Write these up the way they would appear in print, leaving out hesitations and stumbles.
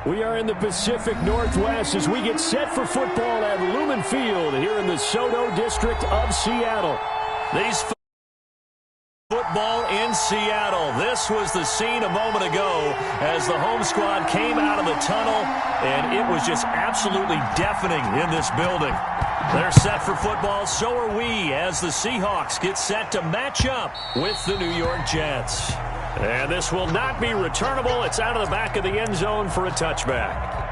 We are in the Pacific Northwest as we get set for football at Lumen Field here in the Soto district of Seattle. These football in Seattle. This was the scene a moment ago as the home squad came out of the tunnel, and it was just absolutely deafening in this building. They're set for football, so are we, as the Seahawks get set to match up with the New York Jets. And this will not be returnable. It's out of the back of the end zone for a touchback.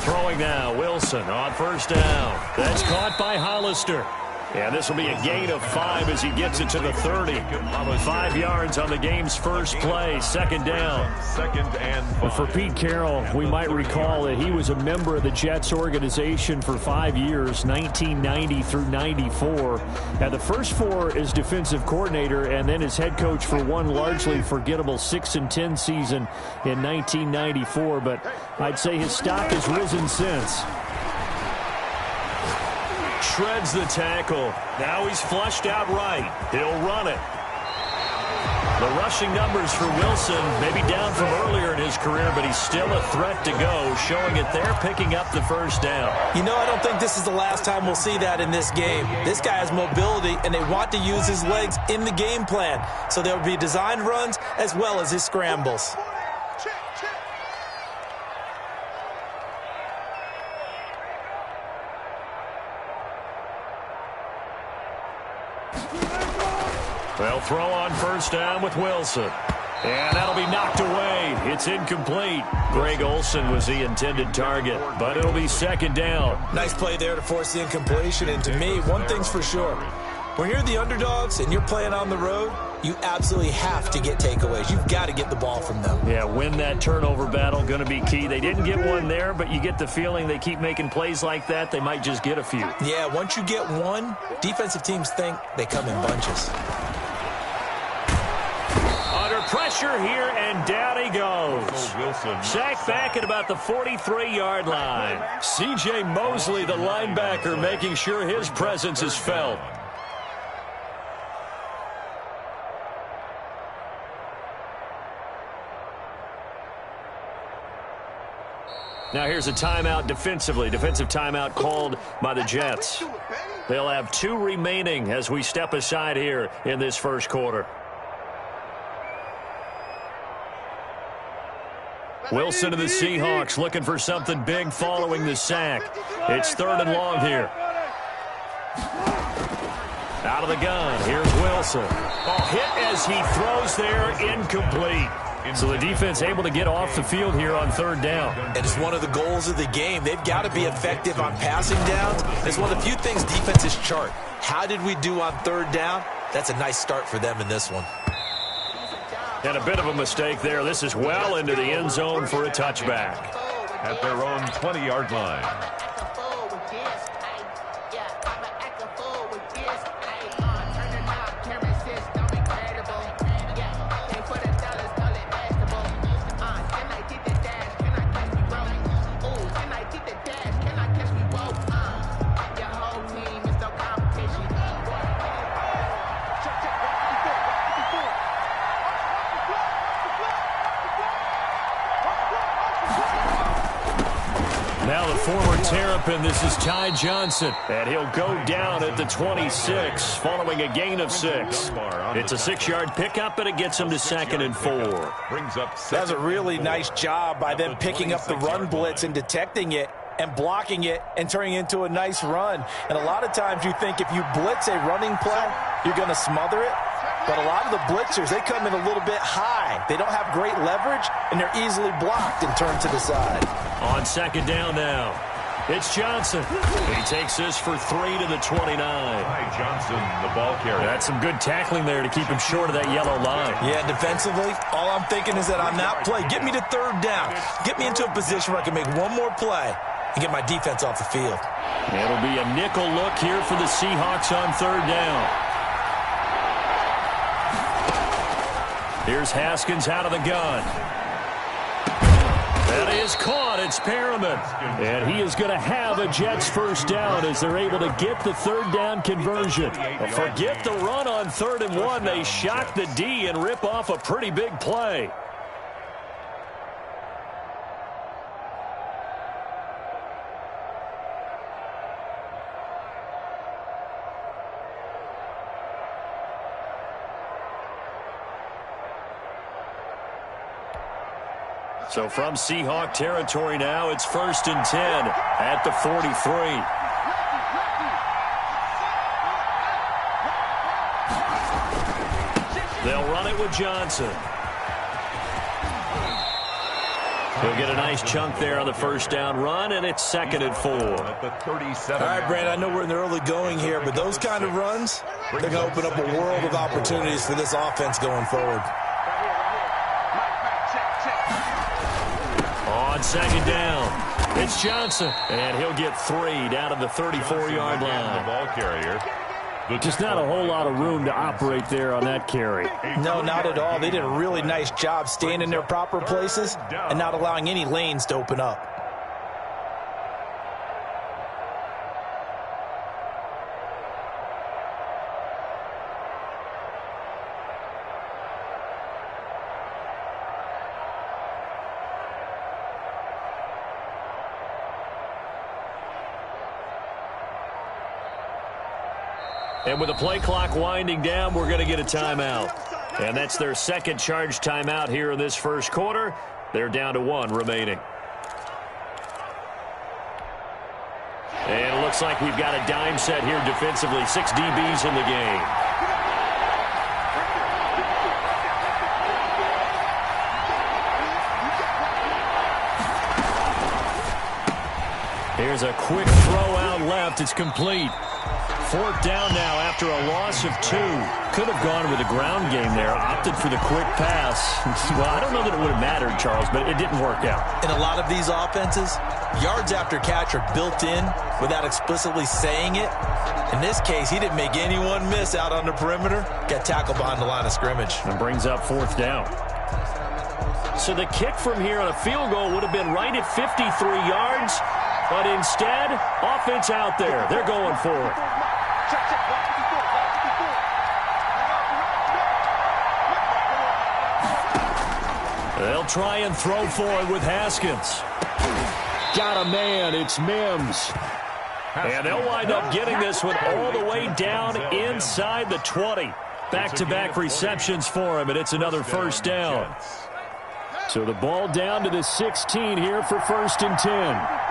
Throwing now, Wilson on first down. That's caught by Hollister. And this will be a gain of 5 as he gets it to the 30. 5 yards on the game's first play, second down. Second and 5. For Pete Carroll, we might recall that he was a member of the Jets organization for 5 years, 1990 through 94. Now, the first 4 as defensive coordinator and then as head coach for one largely forgettable 6-10 season in 1994. But I'd say his stock has risen since. Shreds the tackle. Now he's flushed out right. He'll run it. The rushing numbers for Wilson may be down from earlier in his career, but he's still a threat to go, showing it there, picking up the first down. You know, I don't think this is the last time we'll see that in this game. This guy has mobility, and they want to use his legs in the game plan. So there will be designed runs as well as his scrambles. They'll throw on first down with Wilson. And that'll be knocked away. It's incomplete. Greg Olsen was the intended target, but it'll be second down. Nice play there to force the incompletion. And to me, one thing's for sure. When you're the underdogs and you're playing on the road, you absolutely have to get takeaways. You've got to get the ball from them. Yeah, win that turnover battle, going to be key. They didn't get one there, but you get the feeling they keep making plays like that, they might just get a few. Yeah, once you get one, defensive teams think they come in bunches. Under pressure here, and down he goes. Sacked back at about the 43-yard line. C.J. Mosley, the linebacker, making sure his presence is felt. Now here's a timeout defensively. Defensive timeout called by the Jets. They'll have 2 remaining as we step aside here in this first quarter. Wilson of the Seahawks looking for something big following the sack. It's 3rd and long here. Out of the gun, here's Wilson. Hit as he throws there, incomplete. So the defense able to get off the field here on 3rd down. And it's one of the goals of the game. They've got to be effective on passing downs. It's one of the few things defenses chart. How did we do on 3rd down? That's a nice start for them in this one. And a bit of a mistake there. This is well into the end zone for a touchback. At their own 20-yard line. Now the former Terrapin, this is Ty Johnson, and he'll go down at the 26 following a gain of 6. It's a 6-yard pickup, and it gets him to 2nd and 4. That's a really nice job by them picking up the run blitz and detecting it and blocking it and turning it into a nice run. And a lot of times you think if you blitz a running play, you're going to smother it. But a lot of the blitzers, they come in a little bit high. They don't have great leverage, and they're easily blocked and turned to the side. On 2nd down now, it's Johnson. He takes this for 3 to the 29. Johnson, the ball carrier. That's some good tackling there to keep him short of that yellow line. Yeah, defensively, all I'm thinking is that on that play, get me to 3rd down. Get me into a position where I can make one more play and get my defense off the field. It'll be a nickel look here for the Seahawks on third down. Here's Haskins out of the gun. That is caught. It's Perriman. And he is going to have a Jets first down as they're able to get the third down conversion. Forget the run on 3rd and 1. They shock the D and rip off a pretty big play. So from Seahawk territory now, it's 1st and 10 at the 43. They'll run it with Johnson. He'll get a nice chunk there on the first down run, and it's 2nd and 4. At the 37. All right, Brand, I know we're in the early going here, but those kind of runs, they're going to open up a world of opportunities for this offense going forward. On 2nd down, it's Johnson, and he'll get 3 down to the 34-yard line. The ball carrier. Just not a whole lot of room to operate there on that carry. No, not at all. They did a really nice job staying in their proper places and not allowing any lanes to open up. And with the play clock winding down, we're going to get a timeout. And that's their second charge timeout here in this first quarter. They're down to 1 remaining. And it looks like we've got a dime set here defensively. 6 DBs in the game. Here's a quick throw out left. It's complete. 4th down now after a loss of 2. Could have gone with a ground game there. Opted for the quick pass. Well, I don't know that it would have mattered, Charles, but it didn't work out. In a lot of these offenses, yards after catch are built in without explicitly saying it. In this case, he didn't make anyone miss out on the perimeter. Got tackled behind the line of scrimmage. And brings up 4th down. So the kick from here on a field goal would have been right at 53 yards. But instead, offense out there. They're going for it. They'll try and throw for it with Haskins. Got a man. It's Mims. And they'll wind up getting this one all the way down inside the 20. Back-to-back receptions for him, and it's another first down. So the ball down to the 16 here for 1st and 10.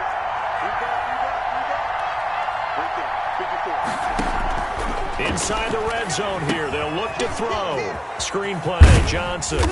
Inside the red zone here, they'll look to throw. Screen play, Johnson.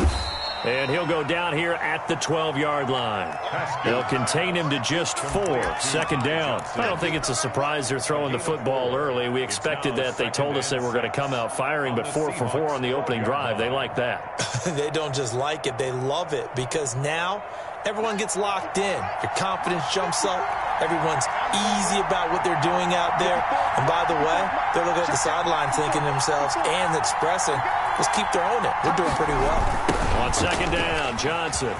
And he'll go down here at the 12-yard line. They'll contain him to just 4. 2nd down. I don't think it's a surprise they're throwing the football early. We expected that. They told us they were going to come out firing, but 4 for 4 on the opening drive. They like that. They don't just like it, they love it, because now everyone gets locked in. Your confidence jumps up. Everyone's easy about what they're doing out there. And by the way, they're looking at the sideline thinking to themselves and expressing, let's keep throwing it. We're doing pretty well. On 2nd down, Johnson.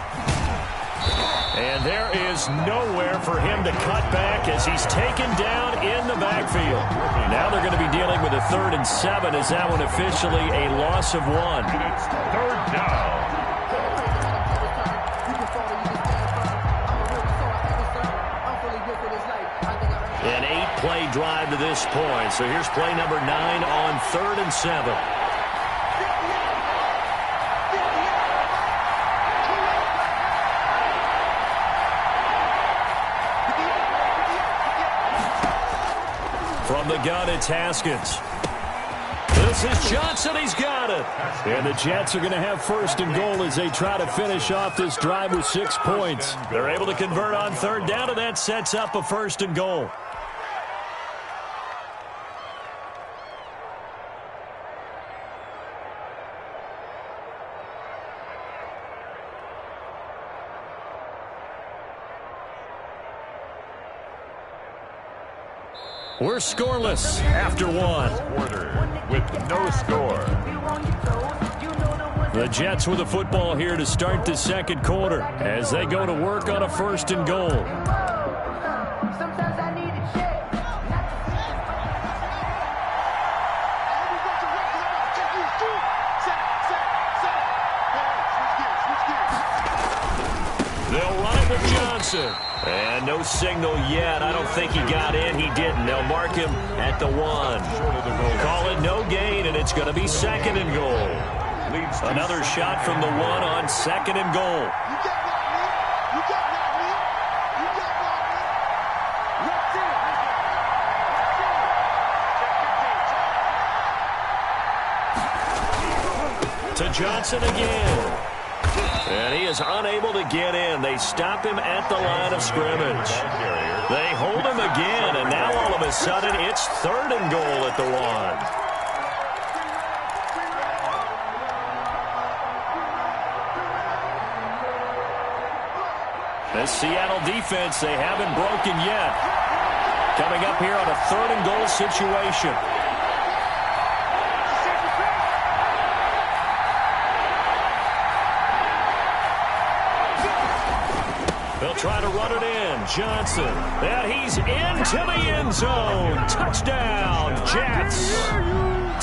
And there is nowhere for him to cut back as he's taken down in the backfield. Now they're going to be dealing with a 3rd and 7. Is that one officially a loss of 1? It's 3rd down. An 8-play drive to this point. So here's play number 9 on 3rd and 7. From the gun, it's Haskins. This is Johnson. He's got it. And the Jets are going to have 1st and goal as they try to finish off this drive with 6 points. They're able to convert on 3rd down, and that sets up a 1st and goal. We're scoreless after one. Quarter with no score. The Jets with the football here to start the second quarter as they go to work on a 1st and goal. They'll run it with Johnson. And no signal yet. I don't think he got in. He didn't. They'll mark him at the 1. Call it no gain, and it's going to be 2nd and goal. Another shot from the 1 on 2nd and goal. To Johnson again. And he is unable to get in. They stop him at the line of scrimmage. They hold him again, and now all of a sudden it's 3rd and goal at the 1. This Seattle defense, they haven't broken yet. Coming up here on a 3rd and goal situation. They'll try to run it in. Johnson. And he's into the end zone. Touchdown, Jets.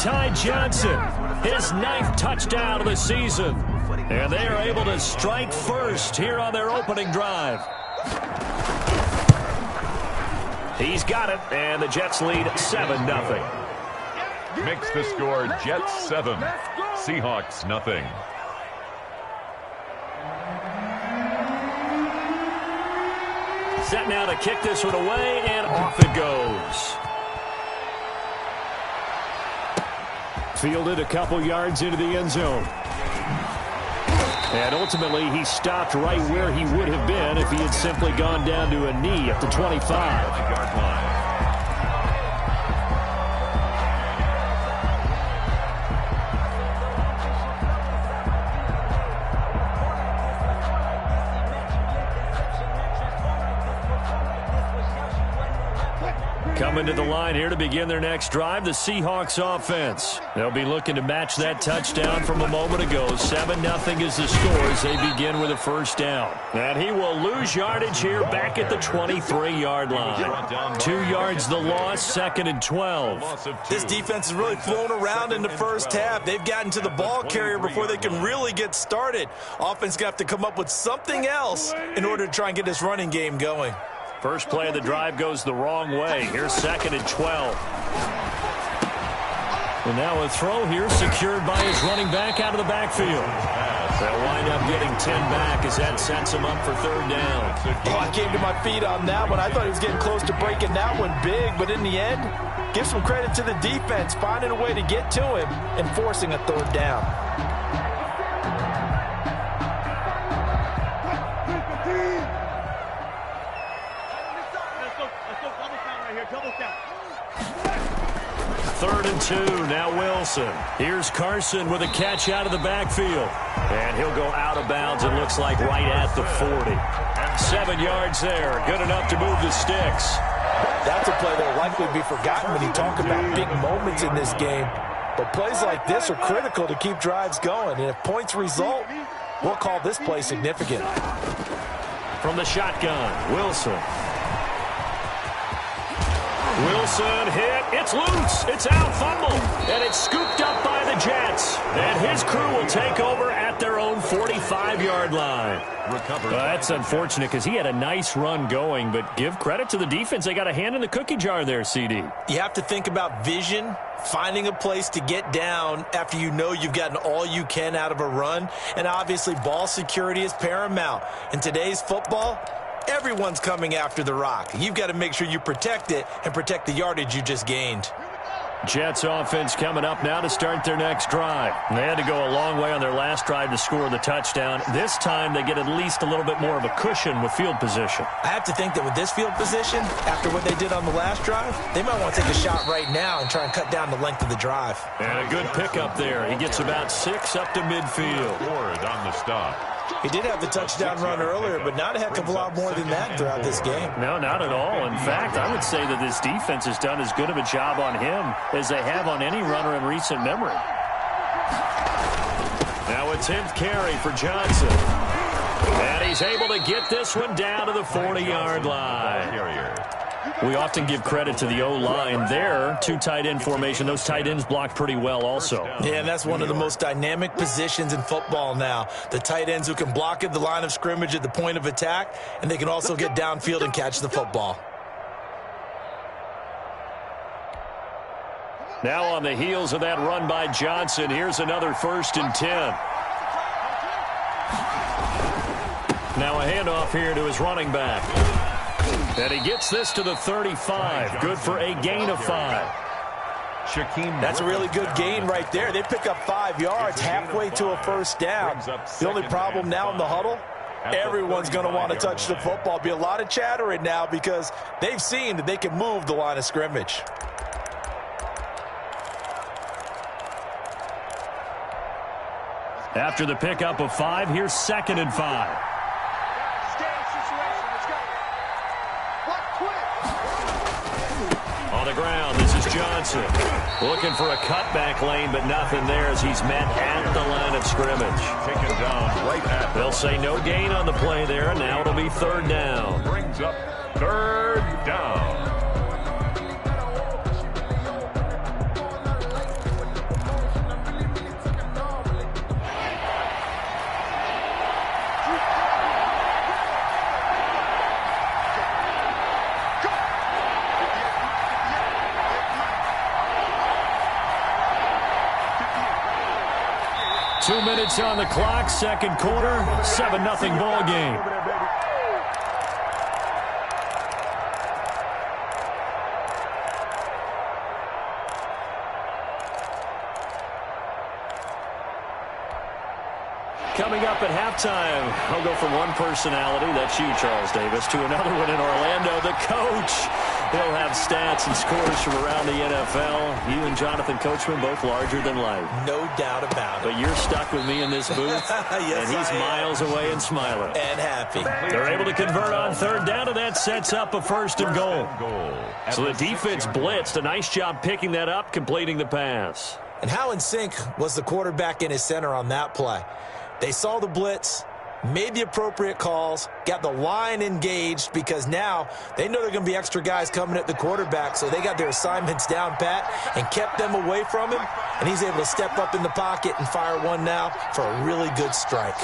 Ty Johnson, his 9th touchdown of the season. And they are able to strike first here on their opening drive. He's got it, and the Jets lead 7-0. Makes the score Jets 7, Seahawks nothing. Set now to kick this one away, and off it goes. Fielded a couple yards into the end zone. And ultimately, he stopped right where he would have been if he had simply gone down to a knee at the 25-yard line. Coming to the line here to begin their next drive, the Seahawks offense. They'll be looking to match that touchdown from a moment ago. 7-0 is the score as they begin with a 1st down. And he will lose yardage here back at the 23-yard line. 2 yards the loss, 2nd and 12. This defense has really flown around in the first half. They've gotten to the ball carrier before they can really get started. Offense going to have to come up with something else in order to try and get this running game going. First play of the drive goes the wrong way. Here's 2nd and 12. And now a throw here secured by his running back out of the backfield. They'll wind up getting 10 back as that sets him up for 3rd down. Oh, I came to my feet on that one. I thought he was getting close to breaking that one big, but in the end, give some credit to the defense, finding a way to get to him and forcing a 3rd down. Third and 2, now Wilson. Here's Carson with a catch out of the backfield. And he'll go out of bounds, it looks like right at the 40. 7 yards there, good enough to move the sticks. That's a play that will likely be forgotten when you talk about big moments in this game. But plays like this are critical to keep drives going. And if points result, we'll call this play significant. From the shotgun, Wilson. Wilson hit. It's loose. It's out. Fumble. And it's scooped up by the Jets. And his crew will take over at their own 45-yard line. That's unfortunate because he had a nice run going, but give credit to the defense. They got a hand in the cookie jar there, CD. You have to think about vision, finding a place to get down after you know you've gotten all you can out of a run. And obviously ball security is paramount. In today's football, everyone's coming after the rock. You've got to make sure you protect it and protect the yardage you just gained. Jets offense coming up now to start their next drive. They had to go a long way on their last drive to score the touchdown. This time they get at least a little bit more of a cushion with field position. I have to think that with this field position, after what they did on the last drive, they might want to take a shot right now and try and cut down the length of the drive. And a good pickup there. He gets about 6 up to midfield. Ward on the stop. He did have the touchdown run earlier, but not a heck of a lot more than that throughout this game. No, not at all. In fact, I would say that this defense has done as good of a job on him as they have on any runner in recent memory. Now a 10th carry for Johnson. And he's able to get this one down to the 40-yard line. We often give credit to the O-line there. Two tight end formation. Those tight ends block pretty well also. Yeah, and that's one of the most dynamic positions in football now. The tight ends who can block at the line of scrimmage at the point of attack, and they can also get downfield and catch the football. Now on the heels of that run by Johnson, here's another 1st and 10. Now a handoff here to his running back. And he gets this to the 35. Good for a gain of 5. That's a really good gain right there. They pick up 5 yards halfway to a 1st down. The only problem now in the huddle, everyone's going to want to touch the football. Be a lot of chattering now because they've seen that they can move the line of scrimmage. After the pickup of 5, here's 2nd and 5. On the ground, this is Johnson. Looking for a cutback lane, but nothing there as he's met at the line of scrimmage. Taken down right at. They'll say no gain on the play there, and now it'll be 3rd down. Brings up 3rd down. 2 minutes on the clock, 2nd quarter, 7-0 ball game. Coming up at halftime, I'll go from one personality, that's you, Charles Davis, to another one in Orlando, the coach. He'll have stats and scores from around the NFL. You and Jonathan Coachman, both larger than life. No doubt about it. But you're stuck with me in this booth, yes, and he's miles away and smiling. And happy. They're able to convert on 3rd down, and that sets up a 1st and goal. So the defense blitzed. A nice job picking that up, completing the pass. And how in sync was the quarterback in his center on that play? They saw the blitz, made the appropriate calls, got the line engaged because now they know they're going to be extra guys coming at the quarterback, so they got their assignments down pat and kept them away from him, and he's able to step up in the pocket and fire one now for a really good strike.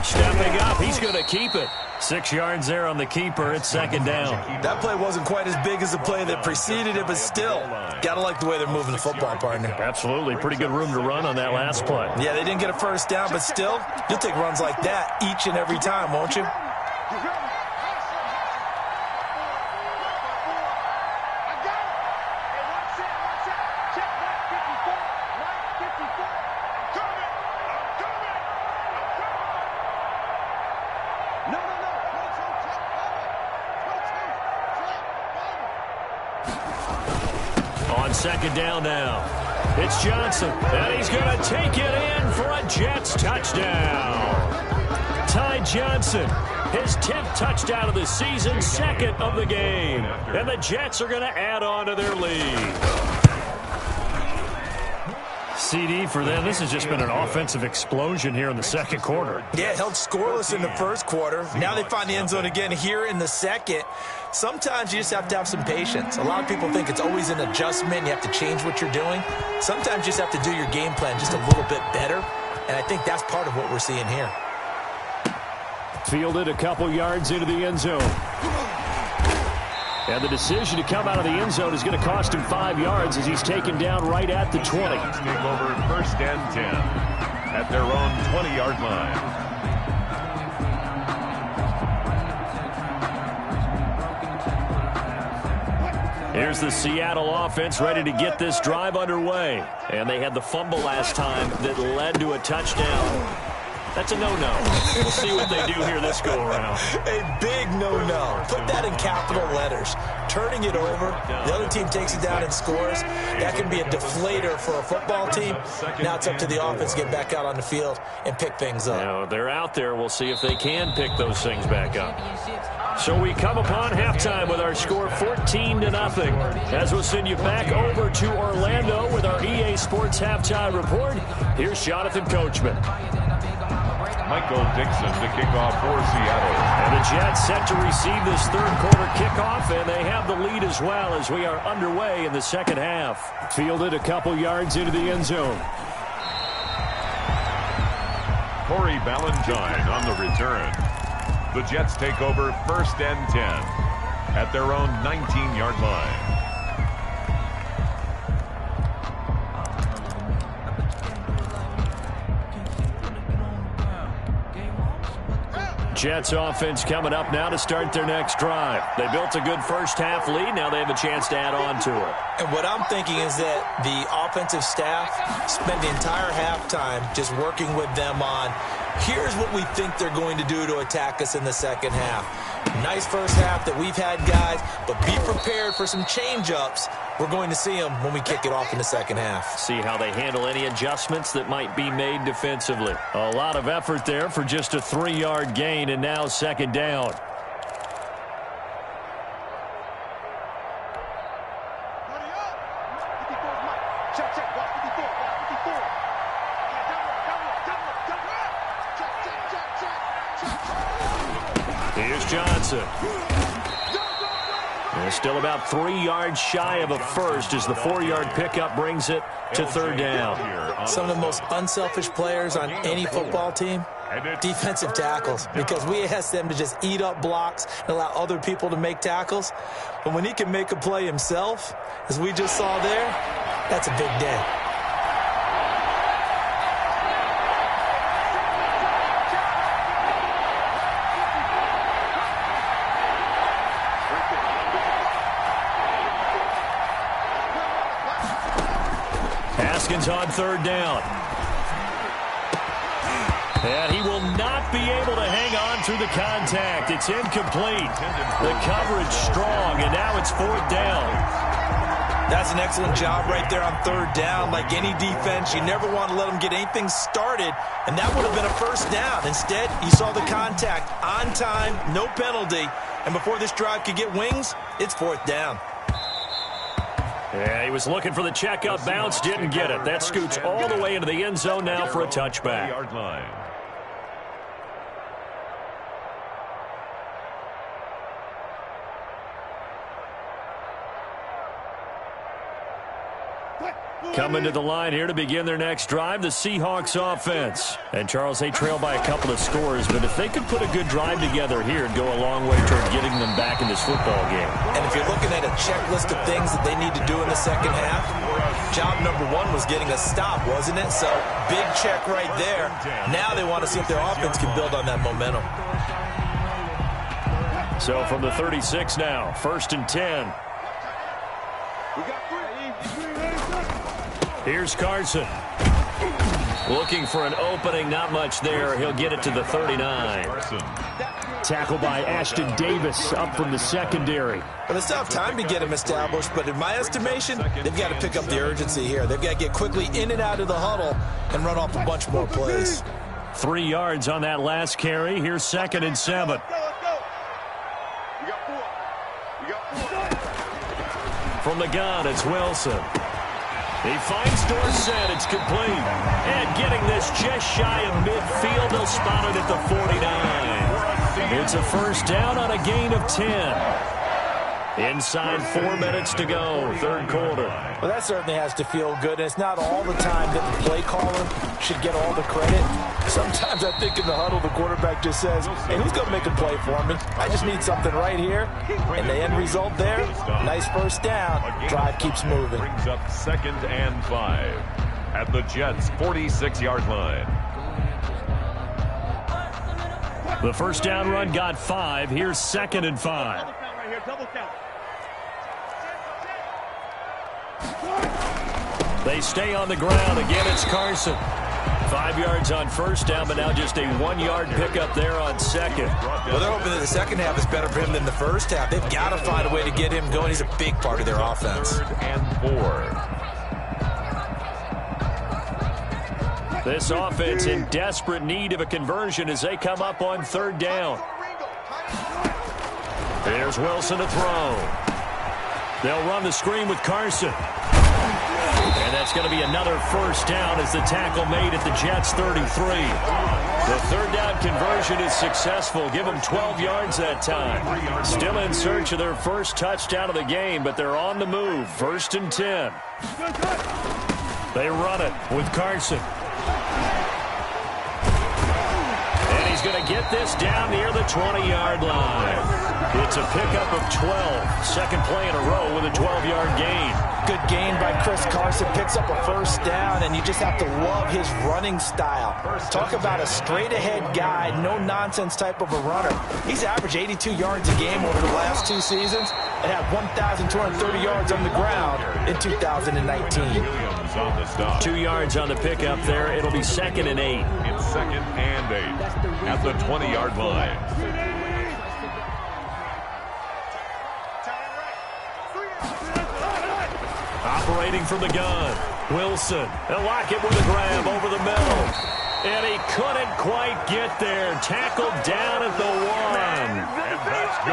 Stepping up, he's going to keep it. 6 yards there on the keeper. It's 2nd down. That play wasn't quite as big as the play that preceded it, but still, got to like the way they're moving the football, partner. Absolutely. Pretty good room to run on that last play. Yeah, they didn't get a 1st down, but still, you'll take runs like that each and every time, won't you? On 2nd down now, it's Johnson, and he's going to take it in for a Jets touchdown. Ty Johnson, his 10th touchdown of the season, 2nd of the game. And the Jets are going to add on to their lead. CD for them. This has just been an offensive explosion here in the 2nd quarter. Yeah, held scoreless in the 1st quarter. Now they find the end zone again here in the 2nd. Sometimes you just have to have some patience. A lot of people think it's always an adjustment. You have to change what you're doing. Sometimes you just have to do your game plan just a little bit better. And I think that's part of what we're seeing here. Fielded a couple yards into the end zone. And the decision to come out of the end zone is going to cost him 5 yards as he's taken down right at the 20. Take over 1st and 10 at their own 20-yard line. Here's the Seattle offense ready to get this drive underway. And they had the fumble last time that led to a touchdown. That's a no-no. We'll see what they do here this go-around. A big no-no. Put that in capital letters. turning it over, the other team takes it down and scores. That can be a deflator for a football team. Now it's up to the offense to get back out on the field and pick things up. Now, they're out there. We'll see if they can pick those things back up. So we come upon halftime with our score 14-0. As we'll send you back over to Orlando with our EA Sports halftime report. Here's Jonathan Coachman. Michael Dixon to kick off for Seattle. And the Jets set to receive this third quarter kickoff, and they have the lead as well as we are underway in the second half. Fielded a couple yards into the end zone. Corey Ballentine on the return. The Jets take over 1st and 10 at their own 19-yard line. Jets offense coming up now to start their next drive. They built a good first half lead. Now they have a chance to add on to it. And what I'm thinking is that the offensive staff spent the entire halftime just working with them on, here's what we think they're going to do to attack us in the second half. Nice first half that we've had, guys, but be prepared for some change-ups. We're going to see them when we kick it off in the second half. See how they handle any adjustments that might be made defensively. A lot of effort there for just a 3-yard gain, and now second down. Here's Johnson. They're still about 3 yards shy of a first as the 4-yard pickup brings it to third down. Some of the most unselfish players on any football team, defensive tackles, because we ask them to just eat up blocks and allow other people to make tackles. But when he can make a play himself, as we just saw there, that's a big day. On third down. And he will not be able to hang on through the contact. It's incomplete. The coverage strong, and now it's fourth down. That's an excellent job right there on third down. Like any defense, you never want to let them get anything started, and that would have been a first down. Instead, he saw the contact on time, no penalty, and before this drive could get wings, it's fourth down. Yeah, he was looking for the checkup bounce, didn't get it. That scoots all the way into the end zone now for a touchback. Coming to the line here to begin their next drive, the Seahawks offense. And, Charles, they trail by a couple of scores, but if they could put a good drive together here, it'd go a long way toward getting them back in this football game. And if you're looking at a checklist of things that they need to do in the second half, job number one was getting a stop, wasn't it? So, big check right there. Now they want to see if their offense can build on that momentum. So, from the 36 now, 1st and 10. Here's Carson. Looking for an opening, not much there. He'll get it to the 39. Tackle by Ashton Davis up from the secondary. Well, it's tough time to get him established, but in my estimation, they've got to pick up the urgency here. They've got to get quickly in and out of the huddle and run off a bunch more plays. 3 yards on that last carry. Here's 2nd and 7. From the gun, it's Wilson. He finds Dorsett. It's complete. And getting this just shy of midfield, they'll spot it at the 49. It's a first down on a gain of 10. Inside 4 minutes to go, third quarter. Well, that certainly has to feel good. And it's not all the time that the play caller should get all the credit. Sometimes I think in the huddle, the quarterback just says, hey, who's going to make a play for me? I just need something right here. And the end result there, nice first down. Drive keeps moving. Brings up 2nd and 5 at the Jets' 46-yard line. The first down run got 5. Here's 2nd and 5. They stay on the ground. Again, it's Carson. 5 yards on first down, but now just a 1-yard pickup there on second. Well, they're hoping that the second half is better for him than the first half. They've got to find a way to get him going. He's a big part of their offense. 3rd and 4. This offense in desperate need of a conversion as they come up on 3rd down. Here's Wilson to throw. They'll run the screen with Carson. And that's going to be another first down as the tackle made at the Jets' 33. The 3rd down conversion is successful. Give them 12 yards that time. Still in search of their first touchdown of the game, but they're on the move. 1st and 10. They run it with Carson. And he's going to get this down near the 20-yard line. It's a pickup of 12. Second play in a row with a 12-yard gain. Good gain by Chris Carson. Picks up a first down, and you just have to love his running style. Talk about a straight-ahead guy, no-nonsense type of a runner. He's averaged 82 yards a game over the last 2 seasons and had 1,230 yards on the ground in 2019. 2 yards on the pickup there. It'll be 2nd and 8. It's 2nd and 8 at the 20-yard line. Operating from the gun, Wilson. They'll lock it with a grab over the middle. And he couldn't quite get there. Tackled down at the 1.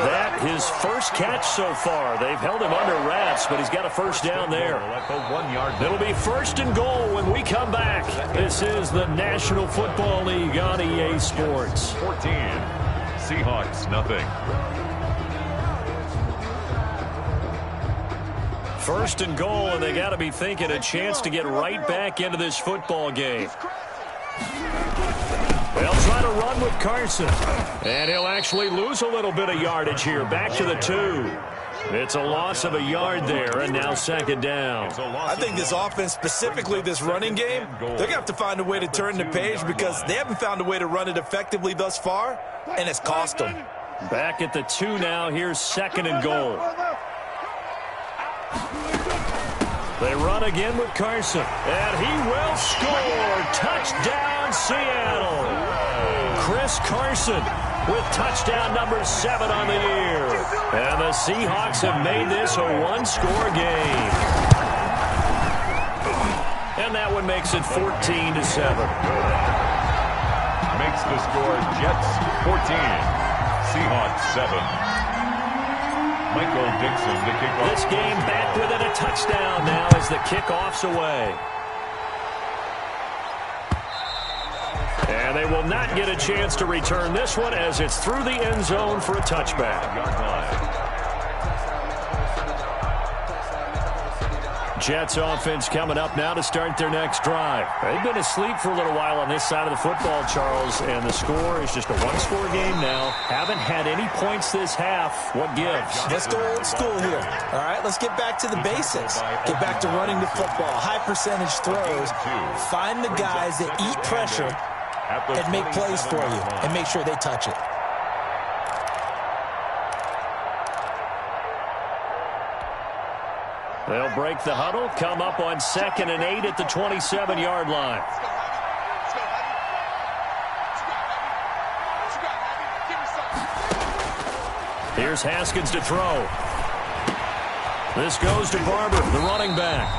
That his first catch so far. They've held him under wraps, but he's got a first down there. It'll be 1st and goal when we come back. This is the National Football League on EA Sports. 14. Seahawks, nothing. 1st and goal, and they got to be thinking a chance to get right back into this football game. They'll try to run with Carson. And he'll actually lose a little bit of yardage here. Back to the 2. It's a loss of a yard there, and now 2nd down. I think this offense, specifically this running game, they're going to have to find a way to turn the page because they haven't found a way to run it effectively thus far, and it's cost them. Back at the 2 now. Here's 2nd and goal. They run again with Carson, and he will score. Touchdown, Seattle. Chris Carson with touchdown number 7 on the year. And the Seahawks have made this a 1-score game. And that one makes it 14-7. Makes the score Jets 14, Seahawks 7. Michael Dixon to kick off. This game back within a touchdown now as the kickoff's away. And they will not get a chance to return this one as it's through the end zone for a touchback. Jets offense coming up now to start their next drive. They've been asleep for a little while on this side of the football, Charles, and the score is just a 1-score game now. Haven't had any points this half. What gives? Let's go old school here. All right, let's get back to the basics. Get back to running the football, high percentage throws. Find the guys that eat pressure and make plays for you and make sure they touch it. They'll break the huddle, come up on 2nd and 8 at the 27-yard line. Here's Haskins to throw. This goes to Barber, the running back.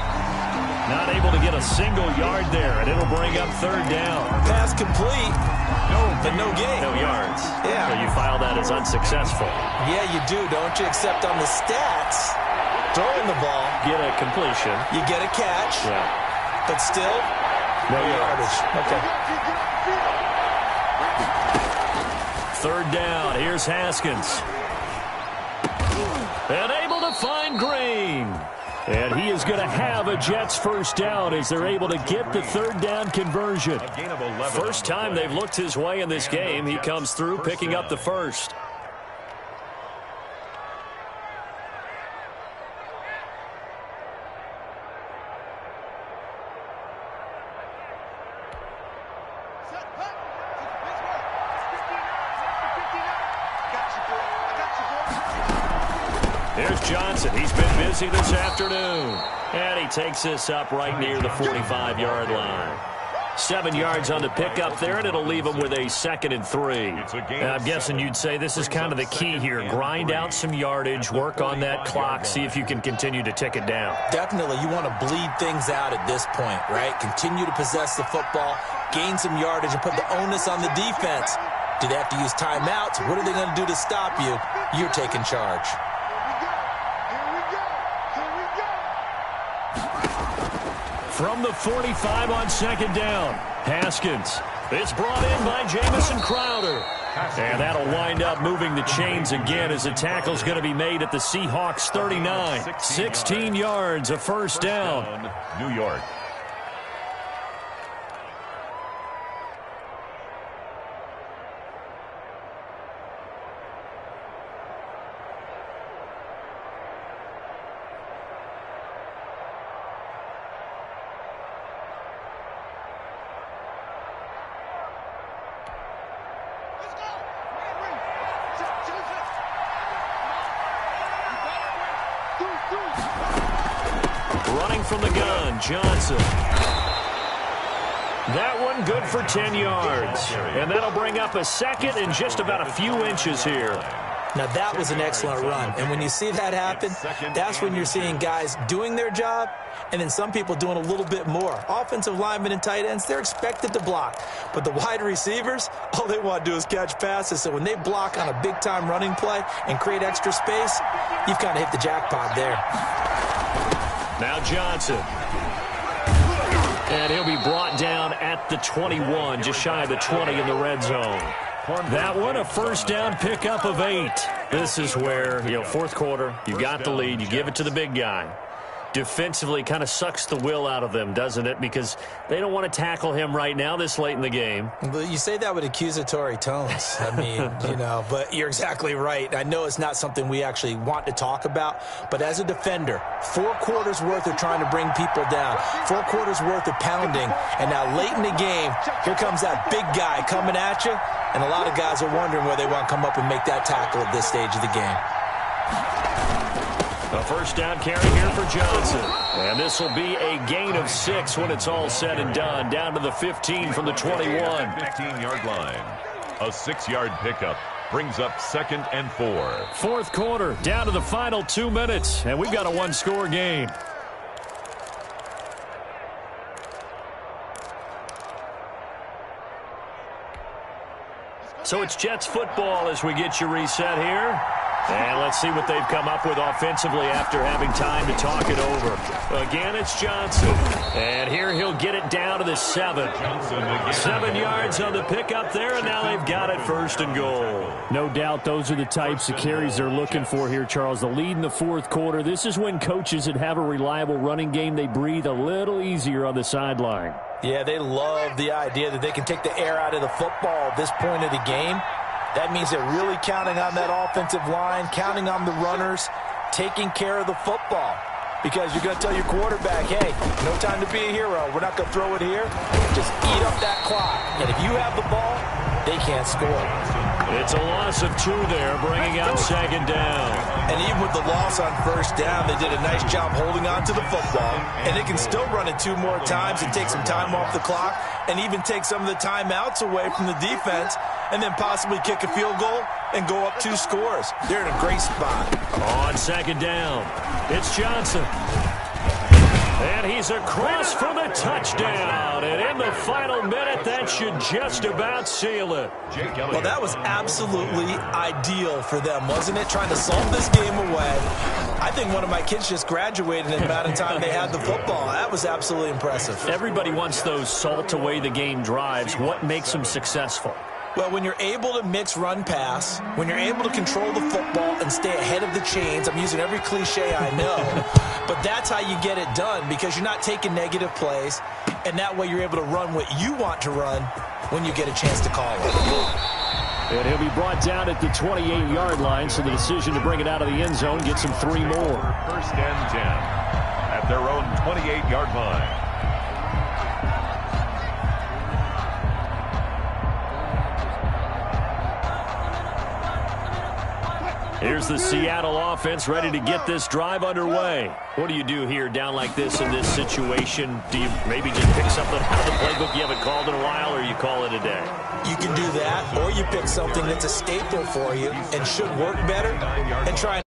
Not able to get a single yard there, and it'll bring up 3rd down. Pass complete, but no gain. No yards. Yeah. So you file that as unsuccessful. Yeah, you do, don't you? Except on the stats, throwing the ball. Get a completion. You get a catch. Yeah. But still, no yardage. Okay. 3rd down. Here's Haskins. And able to find Green. And he is going to have a Jets first down as they're able to get the 3rd down conversion. First time they've looked his way in this game. He comes through picking up the first. Here's Johnson. He's been busy this afternoon. And he takes this up right near the 45-yard line. 7 yards on the pickup there, and it'll leave them with a 2nd and 3. And I'm guessing you'd say this is kind of the key here. Grind out some yardage, work on that clock, see if you can continue to tick it down. Definitely, you want to bleed things out at this point, right? Continue to possess the football, gain some yardage, and put the onus on the defense. Do they have to use timeouts? What are they going to do to stop you? You're taking charge. From the 45 on 2nd down, Haskins. It's brought in by Jamison Crowder. And that'll wind up moving the chains again as the tackle's going to be made at the Seahawks 39. 16 yards, a first down. New York. Running from the gun, Johnson. That one good for 10 yards. And that'll bring up a 2nd and just about a few inches here. Now, that was an excellent run. And when you see that happen, that's when you're seeing guys doing their job and then some people doing a little bit more. Offensive linemen and tight ends, they're expected to block. But the wide receivers, all they want to do is catch passes. So when they block on a big-time running play and create extra space, you've kind of hit the jackpot there. Now Johnson. And he'll be brought down at the 21, just shy of the 20 in the red zone. That one, a first down pickup of 8. This is where, fourth quarter, you got the lead, you give it to the big guy. Defensively kind of sucks the will out of them, doesn't it? Because they don't want to tackle him right now this late in the game. But you say that with accusatory tones. I mean, but you're exactly right. I know it's not something we actually want to talk about, but as a defender, 4 quarters worth of trying to bring people down, 4 quarters worth of pounding, and now late in the game, here comes that big guy coming at you, and a lot of guys are wondering where they want to come up and make that tackle at this stage of the game. A first down carry here for Johnson. And this will be a gain of 6 when it's all said and done. Down to the 15 from the 21. 15-yard line. A 6-yard pickup brings up 2nd and 4. Fourth quarter, down to the final 2 minutes. And we've got a 1-score game. So it's Jets football as we get you reset here. And let's see what they've come up with offensively after having time to talk it over. Again, it's Johnson. And here he'll get it down to the 7. 7 yards on the pickup there, and now they've got it 1st and goal. No doubt those are the types of carries they're looking for here, Charles. The lead in the fourth quarter. This is when coaches that have a reliable running game, they breathe a little easier on the sideline. Yeah, they love the idea that they can take the air out of the football at this point of the game. That means they're really counting on that offensive line, counting on the runners, taking care of the football. Because you're going to tell your quarterback, hey, no time to be a hero. We're not going to throw it here. Just eat up that clock. And if you have the ball, they can't score. It's a loss of 2 there, bringing out 2nd down. And even with the loss on 1st down, they did a nice job holding on to the football. And they can still run it 2 more times and take some time off the clock and even take some of the timeouts away from the defense and then possibly kick a field goal and go up 2 scores. They're in a great spot. On 2nd down, it's Johnson. And he's across for the touchdown. And in the final minute, that should just about seal it. Well, that was absolutely ideal for them, wasn't it? Trying to solve this game away. I think one of my kids just graduated in the amount of time they had the football. That was absolutely impressive. Everybody wants those salt-away-the-game drives. What makes them successful? Well, when you're able to mix run-pass, when you're able to control the football and stay ahead of the chains, I'm using every cliche I know, but that's how you get it done because you're not taking negative plays, and that way you're able to run what you want to run when you get a chance to call it. And he'll be brought down at the 28-yard line, so the decision to bring it out of the end zone gets him 3 more. 1st and 10 at their own 28-yard line. Here's the Seattle offense ready to get this drive underway. What do you do here down like this in this situation? Do you maybe just pick something out of the playbook you haven't called in a while, or you call it a day? You can do that, or you pick something that's a staple for you and should work better and try